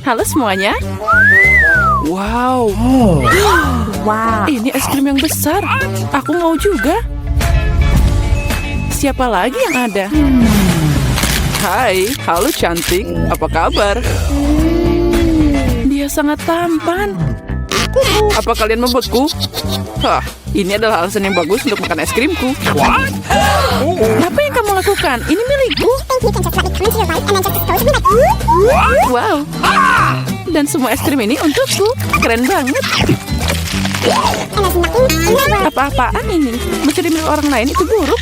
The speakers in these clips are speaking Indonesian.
Halo semuanya. Wow. Wow. Ini es krim yang besar. Aku mau juga. Siapa lagi yang ada? Hai, halo cantik. Apa kabar? Dia sangat tampan. Apa kalian membeku? Hah, ini adalah alasan yang bagus untuk makan es krimku. Apa yang kamu lakukan? Ini milikku. Wow. Dan semua es krim ini untukku. Keren banget. Apa-apaan ini? Mencuri milik orang lain itu buruk.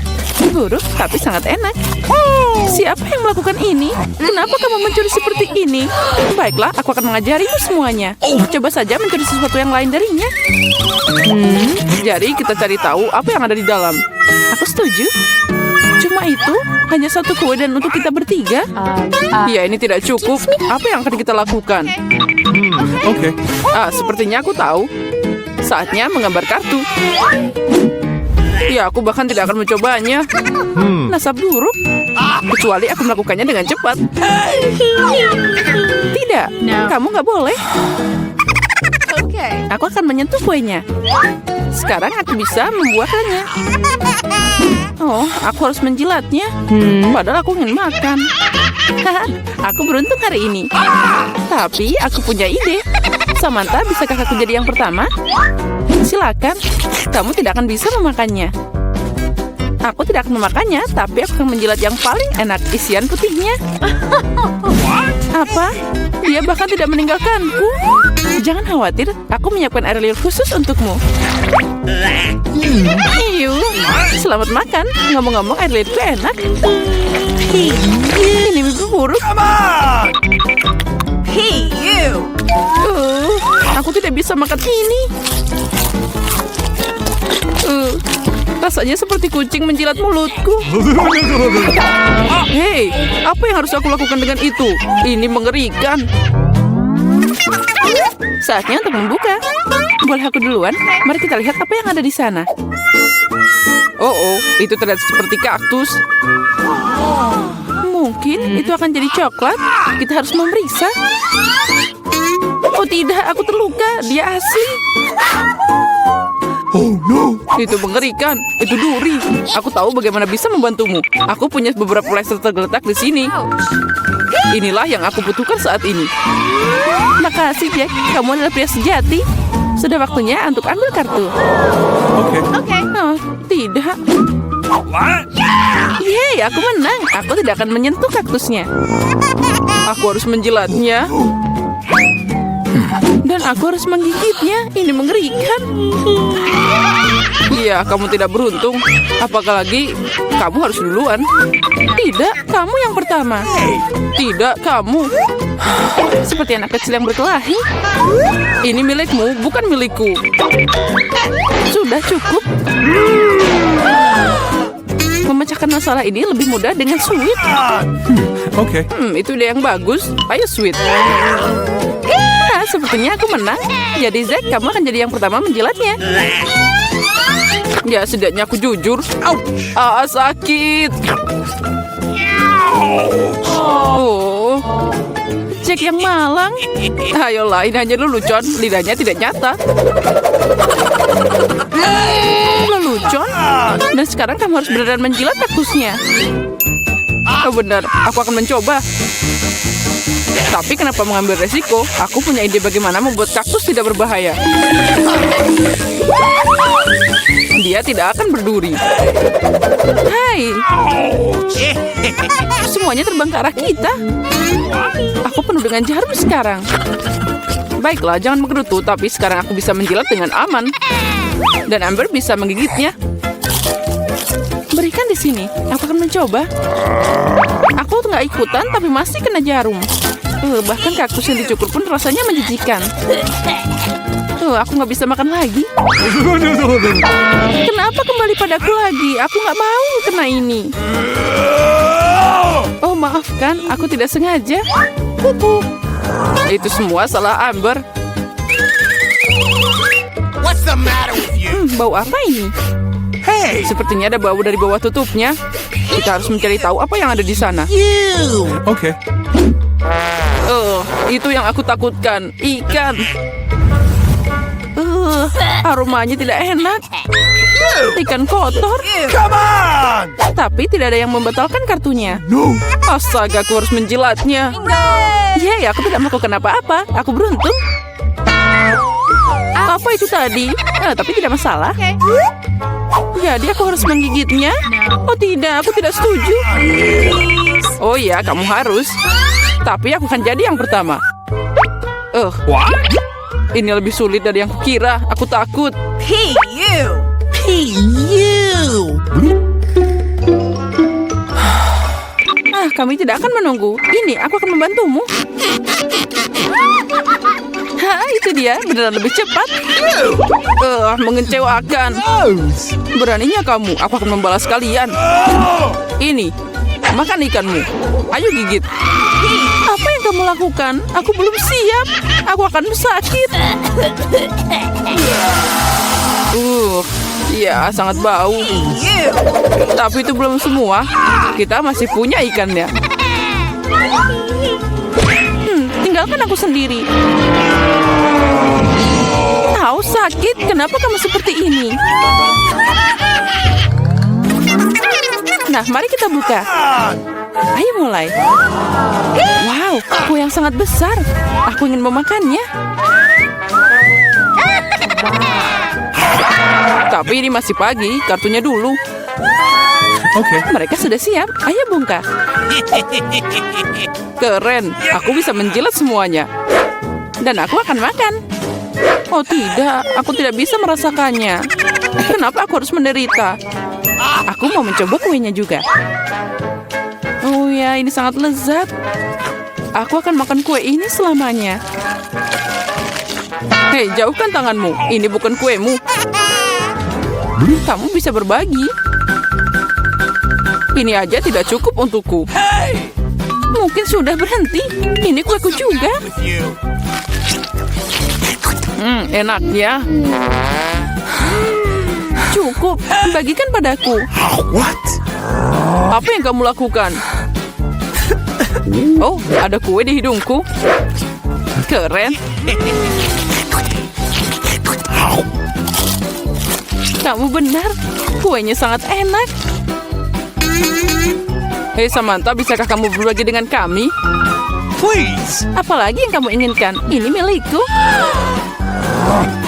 Buruk, tapi sangat enak. Siapa yang melakukan ini? Kenapa kamu mencuri seperti ini? Baiklah, aku akan mengajarimu semuanya. Coba saja mencuri sesuatu yang lain darinya. Jadi kita cari tahu apa yang ada di dalam. Aku setuju. Cuma itu, hanya satu kue dan untuk kita bertiga. Ya, ini tidak cukup. Apa yang akan kita lakukan? Oke. Sepertinya aku tahu. Saatnya menggambar kartu. Ya, aku bahkan tidak akan mencobanya. Nasab buruk. Kecuali aku melakukannya dengan cepat. Tidak, kamu nggak boleh. Aku akan menyentuh kuenya. Sekarang aku bisa membuatnya. Oh, aku harus menjilatnya. Padahal aku ingin makan. Aku beruntung hari ini. Tapi aku punya ide. Samantha, bisakah aku jadi yang pertama? Silakan. Kamu tidak akan bisa memakannya. Aku tidak akan memakannya, tapi aku akan menjilat yang paling enak, isian putihnya. Apa? Dia bahkan tidak meninggalkanku. Jangan khawatir, aku menyiapkan air liur khusus untukmu. Iyu, selamat makan. Ngomong-ngomong, air liurku enak. Ini mimpi buruk. Hey, you. Aku tidak bisa makan ini. Rasanya seperti kucing menjilat mulutku. Hei, apa yang harus aku lakukan dengan itu? Ini mengerikan. Saatnya untuk membuka. Boleh aku duluan? Mari kita lihat apa yang ada di sana. Oh, itu terlihat seperti kaktus. Mungkin itu akan jadi coklat. Kita harus memeriksa. Oh tidak, aku terluka. Dia asli. Oh no. Itu mengerikan. Itu duri. Aku tahu bagaimana bisa membantumu. Aku punya beberapa plester tergeletak di sini. Inilah yang aku butuhkan saat ini. Makasih, Jack. Kamu adalah pria sejati. Sudah waktunya untuk ambil kartu. Oke. Oh, tidak. Yeay, aku menang. Aku tidak akan menyentuh kaktusnya. Aku harus menjilatnya. Dan aku harus menggigitnya. Ini mengerikan. Iya, kamu tidak beruntung. Apalagi kamu harus duluan. Tidak, kamu yang pertama. Tidak, kamu. Seperti anak kecil yang berkelahi. Ini milikmu, bukan milikku. Sudah cukup. Memecahkan masalah ini lebih mudah dengan sweet. Oke. Itu ide yang bagus. Ayo sweet. Sepertinya aku menang. Jadi Zack, kamu akan jadi yang pertama menjilatnya. Ya, setidaknya aku jujur. Sakit. Oh, Jack yang malang. Ayolah, ini hanya lelucon. Lidahnya tidak nyata. Lelucon? Dan sekarang kamu harus beneran menjilat kaktusnya. Oh benar, aku akan mencoba. Tapi kenapa mengambil resiko? Aku punya ide bagaimana membuat kaktus tidak berbahaya. Dia tidak akan berduri. Hai. Semuanya terbang ke arah kita. Aku penuh dengan jarum sekarang. Baiklah, jangan menggerutu, tapi sekarang aku bisa menjilat dengan aman. Dan Amber bisa menggigitnya. Berikan di sini. Aku akan mencoba. Aku nggak ikutan, tapi masih kena jarum. Bahkan kaktus yang dicukur pun rasanya menjijikan. Aku nggak bisa makan lagi. Kenapa kembali padaku lagi? Aku nggak mau kena ini. Oh, maafkan. Aku tidak sengaja. Itu semua salah Amber. What's the matter with you? Bau apa ini? Hey, Sepertinya ada bau dari bawah tutupnya. Kita harus mencari tahu apa yang ada di sana. you! Oke. Itu yang aku takutkan, ikan. Aromanya tidak enak. Ikan kotor. Come on! Tapi tidak ada yang membatalkan kartunya. No. Astaga, aku harus menjilatnya. Yeay, aku tidak melakukan apa-apa. Aku beruntung. Apa itu tadi? Tapi tidak masalah. Jadi aku harus menggigitnya? Oh tidak, aku tidak setuju. Oh iya, kamu harus. Tapi aku akan jadi yang pertama. What? Ini lebih sulit dari yang kukira. Aku takut. Hey, you. Kami tidak akan menunggu. Ini, aku akan membantumu. Itu dia. Beneran lebih cepat. Mengecewakan. Beraninya kamu. Aku akan membalas kalian. Ini, makan ikanmu. Ayo gigit. Apa yang kamu lakukan? Aku belum siap. Aku akan sakit. Ya, sangat bau. Tapi itu belum semua. Kita masih punya ikannya. Tinggalkan aku sendiri. Tahu sakit. Kenapa kamu seperti ini? Nah, mari kita buka. Ayo mulai. Wow, kue yang sangat besar. Aku ingin memakannya. Tapi ini masih pagi, kartunya dulu. Okay. Mereka sudah siap. Ayo bongkar. Keren, aku bisa menjilat semuanya. Dan aku akan makan. Oh tidak, aku tidak bisa merasakannya. Kenapa aku harus menderita? Aku mau mencoba kuenya juga. Oh ya, ini sangat lezat. Aku akan makan kue ini selamanya. Hei, jauhkan tanganmu. Ini bukan kuemu. Kamu bisa berbagi. Ini aja tidak cukup untukku. Mungkin sudah berhenti. Ini kueku juga. With you. Enaknya. Cukup, bagikan padaku. What? Apa yang kamu lakukan? Oh, ada kue di hidungku. Keren. Kamu benar, kuenya sangat enak. Hei Samantha, bisakah kamu berbagi dengan kami? Please. Apalagi yang kamu inginkan? Ini milikku.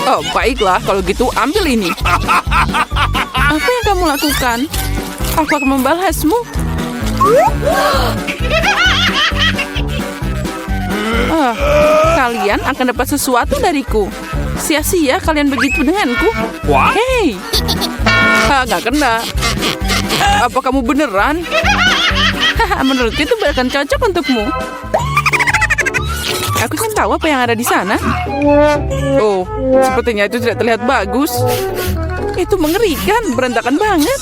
Oh, baiklah. Kalau gitu, ambil ini. Apa yang kamu lakukan? Aku akan membalasmu. Kalian akan dapat sesuatu dariku. Sia-sia kalian begitu denganku. What? Hei. Nggak kena. Apa kamu beneran? Menurutku itu bahkan cocok untukmu. Aku ingin tahu apa yang ada di sana. Oh, sepertinya itu tidak terlihat bagus. Itu mengerikan, berantakan banget.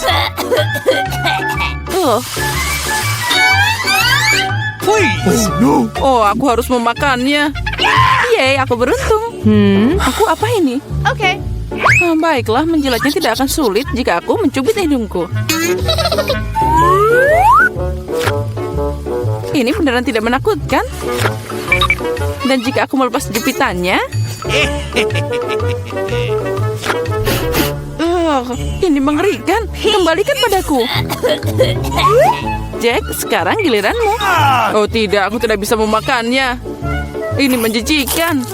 Please. Oh, no. Oh, aku harus memakannya. Yeay, aku beruntung. Aku apa ini? Okay. Baiklah, menjilatnya tidak akan sulit jika aku mencubit hidungku. Ini beneran tidak menakutkan. Dan jika aku melepas jepitannya... ini mengerikan. Kembalikan padaku. Jack, sekarang giliranmu. Oh tidak, aku tidak bisa memakannya. Ini menjijikan.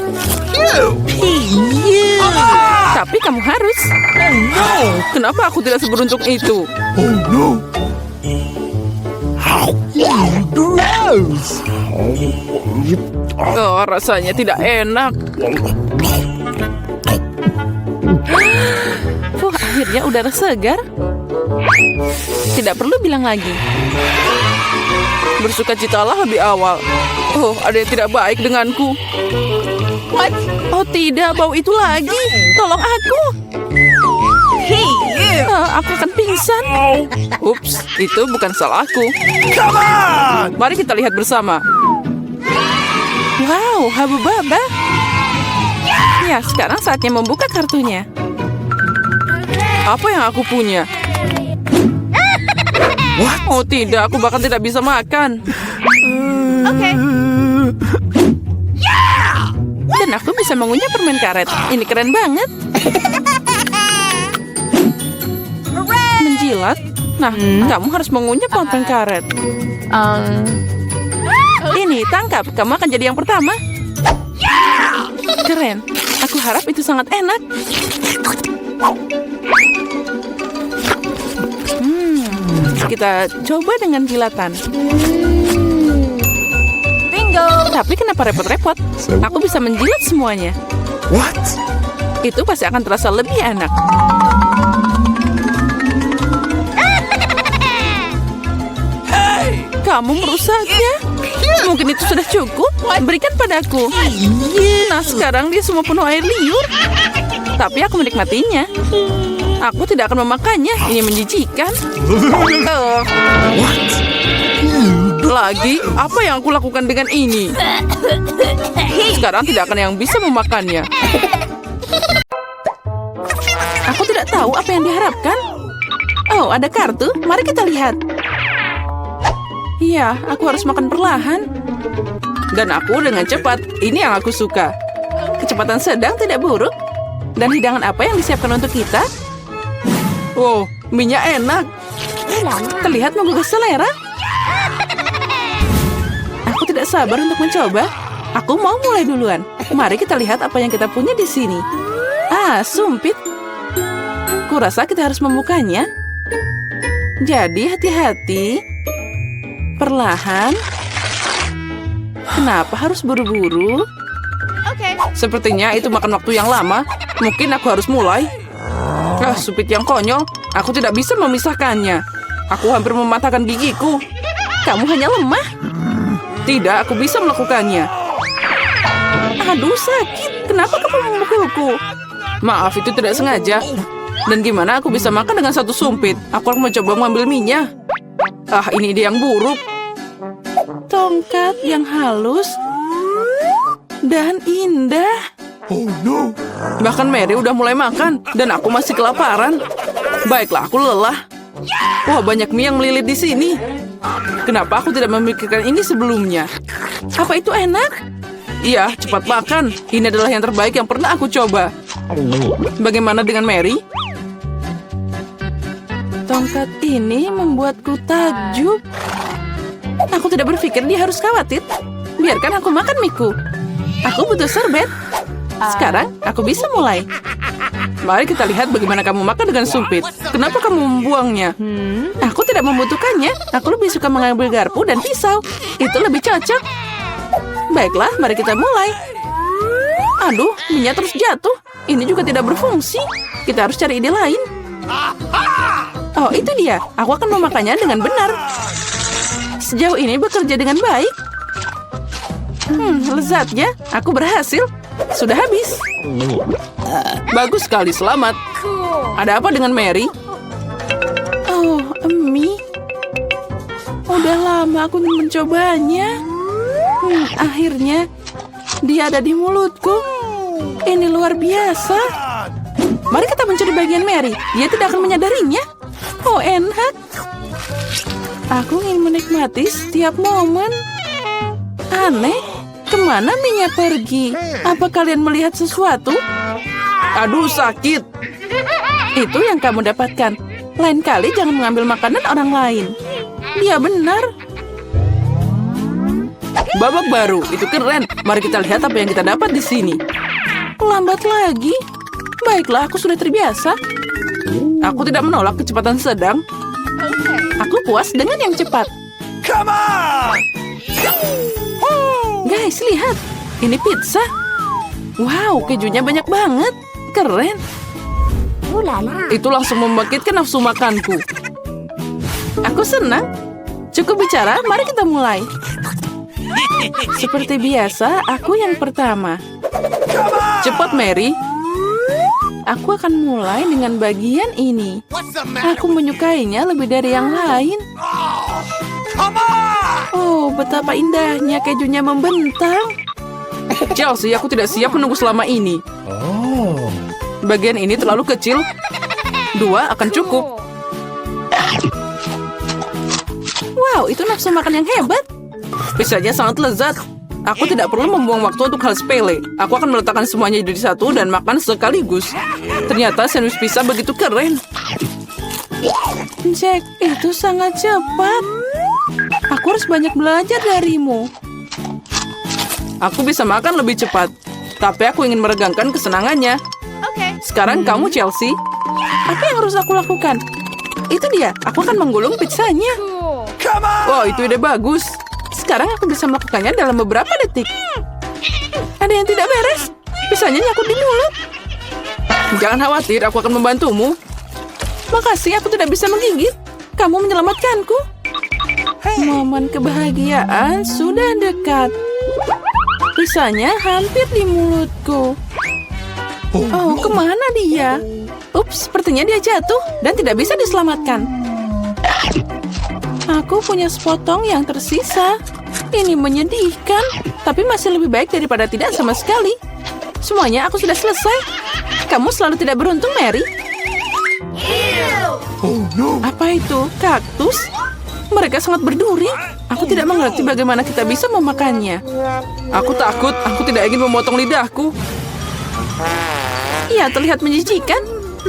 Tapi kamu harus. Kenapa aku tidak seberuntung itu? Oh no. Gross! Oh, rasanya tidak enak. Akhirnya udara segar. Tidak perlu bilang lagi. Bersukacitalah lebih awal. Oh, ada yang tidak baik denganku. What? Oh tidak, bau itu lagi. Tolong aku. Hey, you. Aku akan pingsan. Ups, itu bukan salahku. Come on! Mari kita lihat bersama. Wow, Habubaba. Ya, sekarang saatnya membuka kartunya. Apa yang aku punya? Oh tidak, aku bahkan tidak bisa makan. Okay. bisa mengunyah permen karet. Ini keren banget. Menjilat? Nah, kamu harus mengunyah permen karet. Ini, tangkap. Kamu akan jadi yang pertama. Keren. Aku harap itu sangat enak. Kita coba dengan jilatan. Bingo. Tapi kenapa repot-repot? Aku bisa menjilat semuanya. What? Itu pasti akan terasa lebih enak. Kamu merusaknya. Mungkin itu sudah cukup. Berikan padaku. Nah, sekarang dia semua penuh air liur. Tapi aku menikmatinya. Aku tidak akan memakannya. Ini menjijikan. Lagi, apa yang aku lakukan dengan ini? Sekarang tidak akan yang bisa memakannya. Aku tidak tahu apa yang diharapkan. Oh, ada kartu. Mari kita lihat. Iya, aku harus makan perlahan. Dan aku dengan cepat. Ini yang aku suka. Kecepatan sedang tidak buruk. Dan hidangan apa yang disiapkan untuk kita? Wow, minyak enak. Terlihat menggugah selera. Aku tidak sabar untuk mencoba. Aku mau mulai duluan. Mari kita lihat apa yang kita punya di sini. Ah, sumpit. Kurasa kita harus membukanya. Jadi hati-hati. Perlahan. Kenapa harus buru-buru? Sepertinya itu makan waktu yang lama. Mungkin aku harus mulai. Ah, supit yang konyol. Aku tidak bisa memisahkannya. Aku hampir mematahkan gigiku. Kamu hanya lemah. Tidak, aku bisa melakukannya. Aduh, sakit. Kenapa kamu memukulku? Maaf, itu tidak sengaja. Dan gimana aku bisa makan dengan satu sumpit? Aku akan mencoba mengambil minyak. Ah, ini ide yang buruk. Tongkat yang halus dan indah. Oh no. Bahkan Mary udah mulai makan dan aku masih kelaparan. Baiklah, aku lelah. Wah, banyak mie yang melilit di sini. Kenapa aku tidak memikirkan ini sebelumnya? Apa itu enak? Iya, cepat makan. Ini adalah yang terbaik yang pernah aku coba. Bagaimana dengan Mary? Tongkat ini membuatku takjub. Aku tidak berpikir dia harus khawatir. Biarkan aku makan miku. Aku butuh serbet. Sekarang aku bisa mulai. Mari kita lihat bagaimana kamu makan dengan sumpit. Kenapa kamu membuangnya? Aku tidak membutuhkannya. Aku lebih suka mengambil garpu dan pisau. Itu lebih cocok. Baiklah, mari kita mulai. Aduh, minyak terus jatuh. Ini juga tidak berfungsi. Kita harus cari ide lain. Oh, itu dia. Aku akan memakannya dengan benar. Sejauh ini bekerja dengan baik. Lezatnya. Aku berhasil. Sudah habis. Bagus sekali, selamat. Ada apa dengan Mary? Oh, mie. Udah lama aku mencobanya. Akhirnya, dia ada di mulutku. Ini luar biasa. Mari kita mencuri bagian Mary. Dia tidak akan menyadarinya. Oh, enak. Aku ingin menikmati setiap momen. Aneh. Kemana minyak pergi? Apa kalian melihat sesuatu? Aduh, sakit. Itu yang kamu dapatkan. Lain kali jangan mengambil makanan orang lain. Dia benar. Babak baru, itu keren. Mari kita lihat apa yang kita dapat di sini. Lambat lagi. Baiklah, aku sudah terbiasa. Aku tidak menolak kecepatan sedang. Aku puas dengan yang cepat. Come on! Guys, lihat. Ini pizza. Wow, kejunya banyak banget. Keren. Itu langsung membangkitkan nafsu makanku. Aku senang. Cukup bicara, mari kita mulai. Seperti biasa, aku yang pertama. Cepat, Mary. Aku akan mulai dengan bagian ini. Aku menyukainya lebih dari yang lain. Oh, betapa indahnya kejunya membentang. Chelsea, aku tidak siap menunggu selama ini. Bagian ini terlalu kecil. 2 akan cukup. Wow, itu nafsu makan yang hebat. Pizzanya sangat lezat. Aku tidak perlu membuang waktu untuk hal sepele. Aku akan meletakkan semuanya jadi satu dan makan sekaligus. Ternyata sandwich pizza begitu keren. Jack, itu sangat cepat. Aku harus banyak belajar darimu. Aku bisa makan lebih cepat, tapi aku ingin meregangkan kesenangannya. Okay. Sekarang kamu, Chelsea. Apa yang harus aku lakukan? Itu dia, aku akan menggulung pizzanya. Come on! Wow, itu ide bagus. Sekarang aku bisa melakukannya dalam beberapa detik. Ada yang tidak beres. Pizzanya nyangkut di mulut. Jangan khawatir, aku akan membantumu. Makasih, aku tidak bisa menggigit. Kamu menyelamatkanku. Momen kebahagiaan sudah dekat. Pizzanya hampir di mulutku. Oh, kemana dia? Ups, sepertinya dia jatuh dan tidak bisa diselamatkan. Aku punya sepotong yang tersisa. Ini menyedihkan, tapi masih lebih baik daripada tidak sama sekali. Semuanya aku sudah selesai. Kamu selalu tidak beruntung, Mary. Oh no! Apa itu? Kaktus? Mereka sangat berduri. Aku tidak mengerti bagaimana kita bisa memakannya. Aku takut, aku tidak ingin memotong lidahku. Iya, terlihat menjijikan.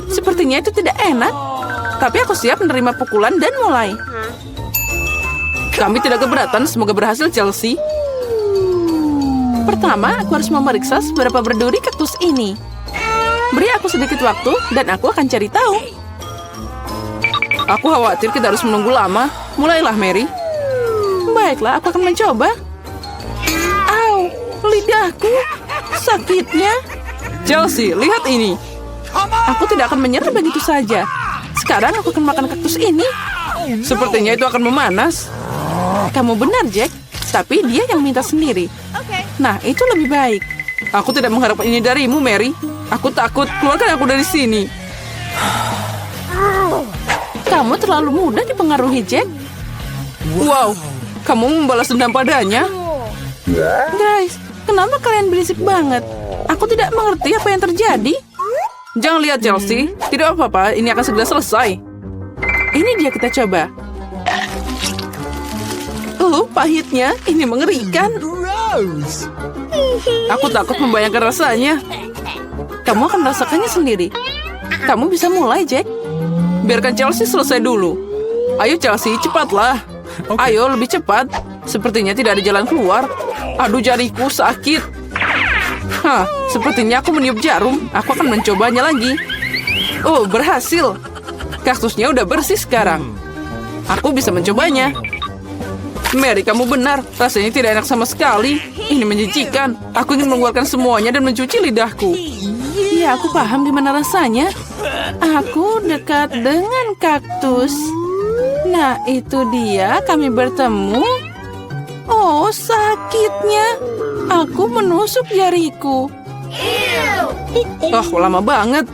Sepertinya itu tidak enak. Tapi aku siap menerima pukulan dan mulai. Kami tidak keberatan, semoga berhasil, Chelsea. Pertama, aku harus memeriksa seberapa berduri kaktus ini. Beri aku sedikit waktu, dan aku akan cari tahu. Aku khawatir kita harus menunggu lama. Mulailah, Mary. Baiklah, aku akan mencoba. Au, lidahku. Sakitnya. Chelsea, lihat ini. Aku tidak akan menyerah begitu saja. Sekarang aku akan makan kaktus ini. Sepertinya itu akan memanas. Kamu benar, Jack. Tapi dia yang minta sendiri. Okay. Nah, itu lebih baik. Aku tidak mengharapkan ini darimu, Mary. Aku takut. Keluarkan aku dari sini. Kamu terlalu mudah dipengaruhi, Jack. Wow, kamu membalas dendam padanya. Guys, kenapa kalian berisik banget? Aku tidak mengerti apa yang terjadi. Jangan lihat, Chelsea. Tidak apa-apa, ini akan segera selesai. Ini dia, kita coba. Pahitnya. Ini mengerikan. Gross! Aku takut membayangkan rasanya. Kamu akan merasakannya sendiri. Kamu bisa mulai, Jack. Biarkan Chelsea selesai dulu. Ayo, Chelsea, cepatlah. Ayo, lebih cepat. Sepertinya tidak ada jalan keluar. Aduh, jariku sakit. Hah, sepertinya aku meniup jarum. Aku akan mencobanya lagi. Oh, berhasil. Kaktusnya udah bersih sekarang. Aku bisa mencobanya. Mary, kamu benar. Rasanya tidak enak sama sekali. Ini menjijikan. Aku ingin mengeluarkan semuanya dan mencuci lidahku. Iya, aku paham gimana rasanya. Aku dekat dengan kaktus. Nah, itu dia. Kami bertemu. Oh, sakitnya. Aku menusuk jariku. Oh, lama banget.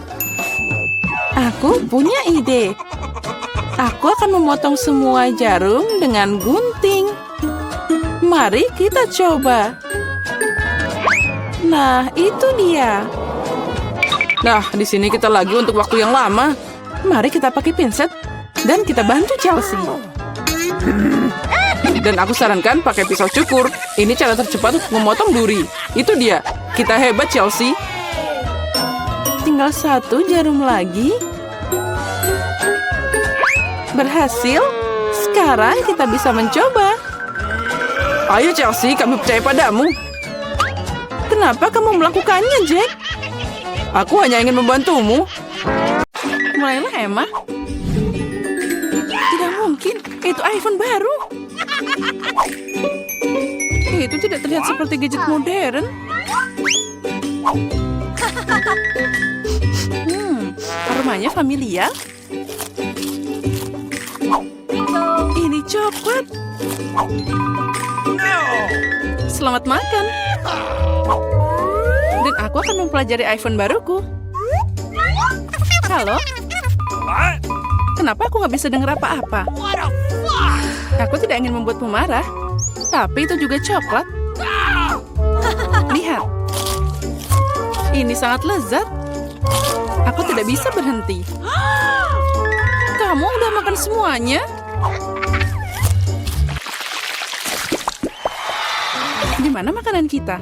Aku punya ide. Aku akan memotong semua jarum dengan gunting. Mari kita coba. Nah, itu dia. Nah, di sini kita lagi untuk waktu yang lama. Mari kita pakai pinset dan kita bantu Chelsea. Dan aku sarankan pakai pisau cukur. Ini cara tercepat untuk memotong duri. Itu dia. Kita hebat, Chelsea. Tinggal satu jarum lagi. Berhasil. Sekarang kita bisa mencoba. Ayo, Chelsea, kami percaya padamu. Kenapa kamu melakukannya, Jack? Aku hanya ingin membantumu. Mulailah, Emma. Tidak mungkin. Itu iPhone baru. Itu tidak terlihat seperti gadget modern. Aromanya familiar. Ini coklat. Selamat makan. Dan aku akan mempelajari iPhone baruku. Halo? Kenapa aku nggak bisa dengar apa-apa? Aku tidak ingin membuatmu marah. Tapi itu juga coklat. Lihat. Ini sangat lezat. Aku tidak bisa berhenti. Kamu udah makan semuanya? Di mana makanan kita?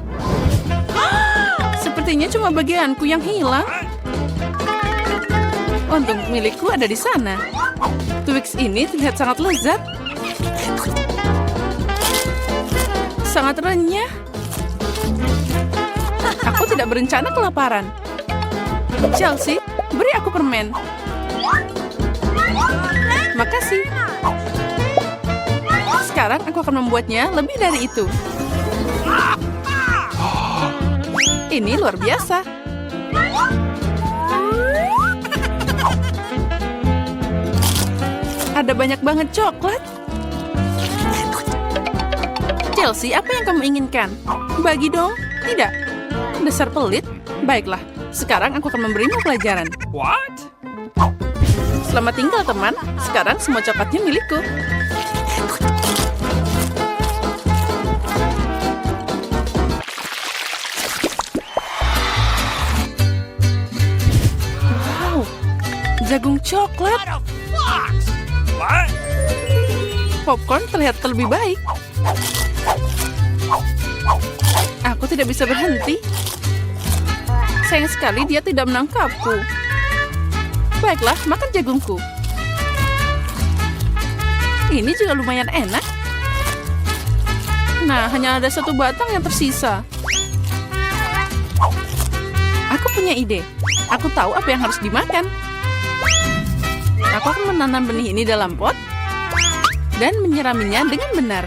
Sepertinya cuma bagianku yang hilang. Untung milikku ada di sana. Twix ini terlihat sangat lezat. Sangat renyah. Aku tidak berencana kelaparan. Chelsea, beri aku permen. Makasih. Sekarang aku akan membuatnya lebih dari itu. Ini luar biasa. Ada banyak banget coklat. Chelsea, apa yang kamu inginkan? Bagi dong. Tidak. Dasar pelit. Baiklah, sekarang aku akan memberimu pelajaran. What? Selamat tinggal, teman. Sekarang semua coklatnya milikku. Wow, jagung coklat. What? Popcorn terlihat lebih baik. Aku tidak bisa berhenti. Sayang sekali dia tidak menangkapku. Baiklah, makan jagungku. Ini juga lumayan enak. Nah, hanya ada satu batang yang tersisa. Aku punya ide. Aku tahu apa yang harus dimakan. Aku akan menanam benih ini dalam pot dan menyiraminya dengan benar.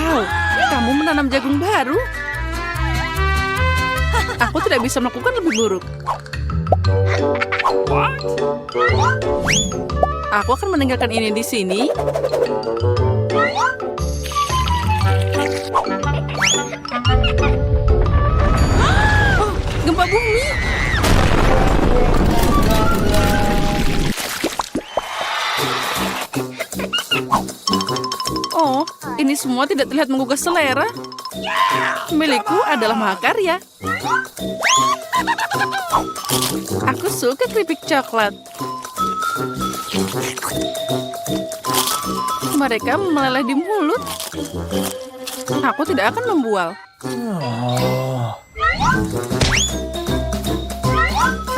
Wow, kamu menanam jagung baru. Aku tidak bisa melakukan lebih buruk. What? Aku akan meninggalkan ini di sini. Oh, gempa bumi. Oh, ini semua tidak terlihat menggugah selera. Milikku adalah mahakarya. Aku suka keripik coklat. Mereka meleleh di mulut. Aku tidak akan membual.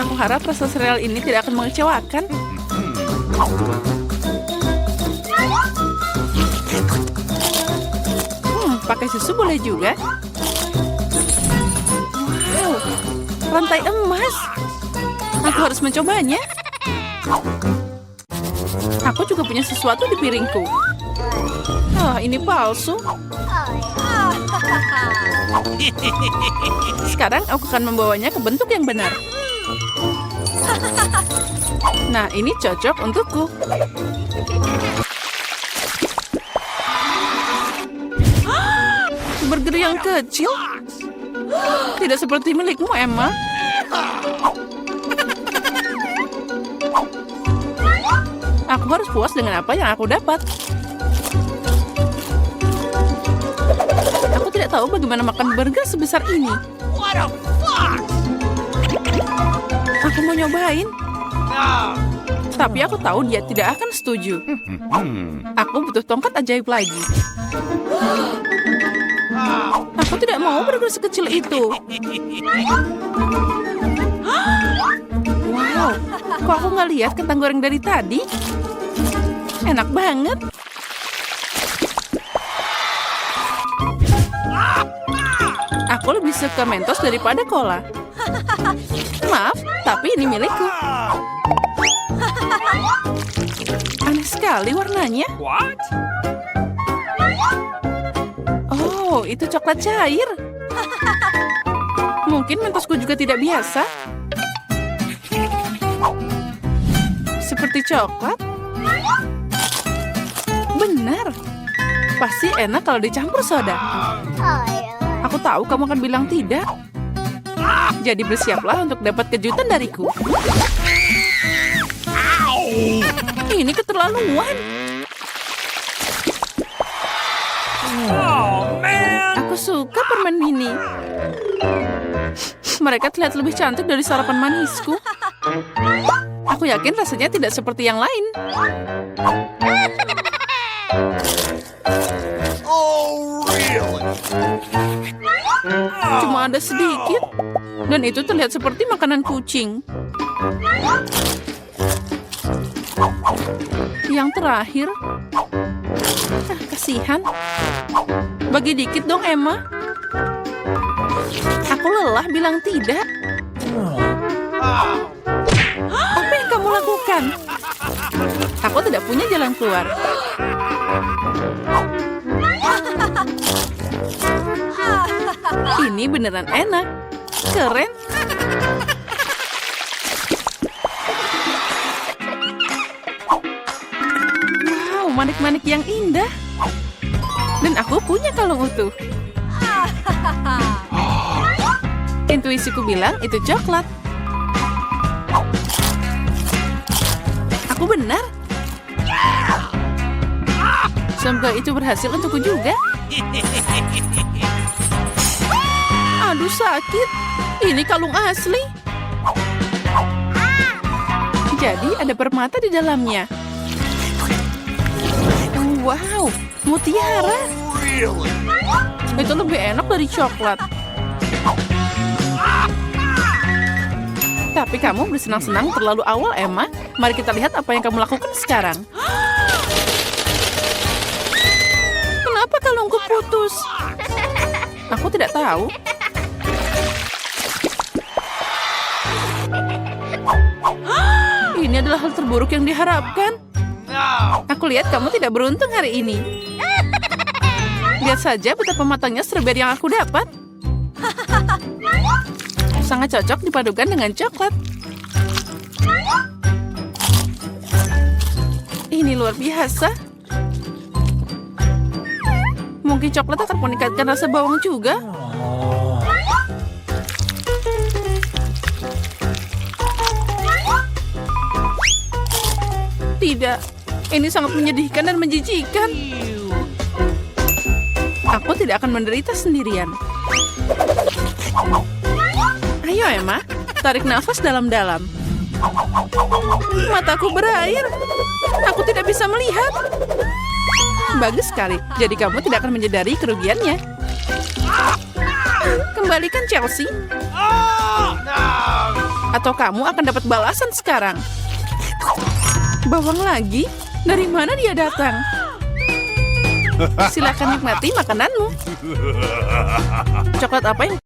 Aku harap rasa sereal ini tidak akan mengecewakan. Pakai susu boleh juga. Wow, rantai emas. Aku harus mencobanya. Aku juga punya sesuatu di piringku. Ah, ini palsu. Sekarang aku akan membawanya ke bentuk yang benar. Nah, ini cocok untukku. Burger yang kecil? Tidak seperti milikmu, Emma. Aku harus puas dengan apa yang aku dapat. Aku tidak tahu bagaimana makan burger sebesar ini. Aku mau nyobain. Tapi aku tahu dia tidak akan setuju. Aku butuh tongkat ajaib lagi. Aku tidak mau burger sekecil itu. Wow, kok aku nggak lihat kentang goreng dari tadi? Enak banget. Aku lebih suka Mentos daripada cola. Maaf, tapi ini milikku. Aneh sekali warnanya. What? Oh, itu coklat cair. Mungkin Mentosku juga tidak biasa. Seperti coklat. Benar. Pasti enak kalau dicampur soda. Aku tahu kamu akan bilang tidak. Jadi bersiaplah untuk dapat kejutan dariku. Ini keterlaluan. Oh, man! Aku suka permen ini. Mereka terlihat lebih cantik dari sarapan manisku. Aku yakin rasanya tidak seperti yang lain. Cuma ada sedikit. Dan itu terlihat seperti makanan kucing. Yang terakhir. Kasihan. Bagi dikit dong, Emma. Aku lelah bilang tidak. Apa yang kamu lakukan? Aku tidak punya jalan keluar. Ini beneran enak. Keren. Wow, manik-manik yang indah. Dan aku punya kalung utuh. Intuisiku bilang itu coklat. Aku benar. Semoga itu berhasil untukku juga. Aduh, sakit. Ini kalung asli. Jadi ada permata di dalamnya. Wow, mutiara. Really? Itu lebih enak dari coklat. Tapi kamu bersenang-senang terlalu awal, Emma. Mari kita lihat apa yang kamu lakukan sekarang. Kenapa kalungku putus? Aku tidak tahu. Ini adalah hal terburuk yang diharapkan. Aku lihat kamu tidak beruntung hari ini. Lihat saja betapa matangnya strawberry yang aku dapat. Sangat cocok dipadukan dengan coklat. Ini luar biasa. Mungkin coklat akan meningkatkan rasa bawang juga. Tidak, ini sangat menyedihkan dan menjijikan. Aku tidak akan menderita sendirian. Ayo, Emma, tarik nafas dalam-dalam. Mataku berair. Aku tidak bisa melihat. Bagus sekali. Jadi kamu tidak akan menyadari kerugiannya. Kembalikan Chelsea. Atau kamu akan dapat balasan sekarang. Bawang lagi? Dari mana dia datang? Silakan nikmati makananmu. Coklat apa yang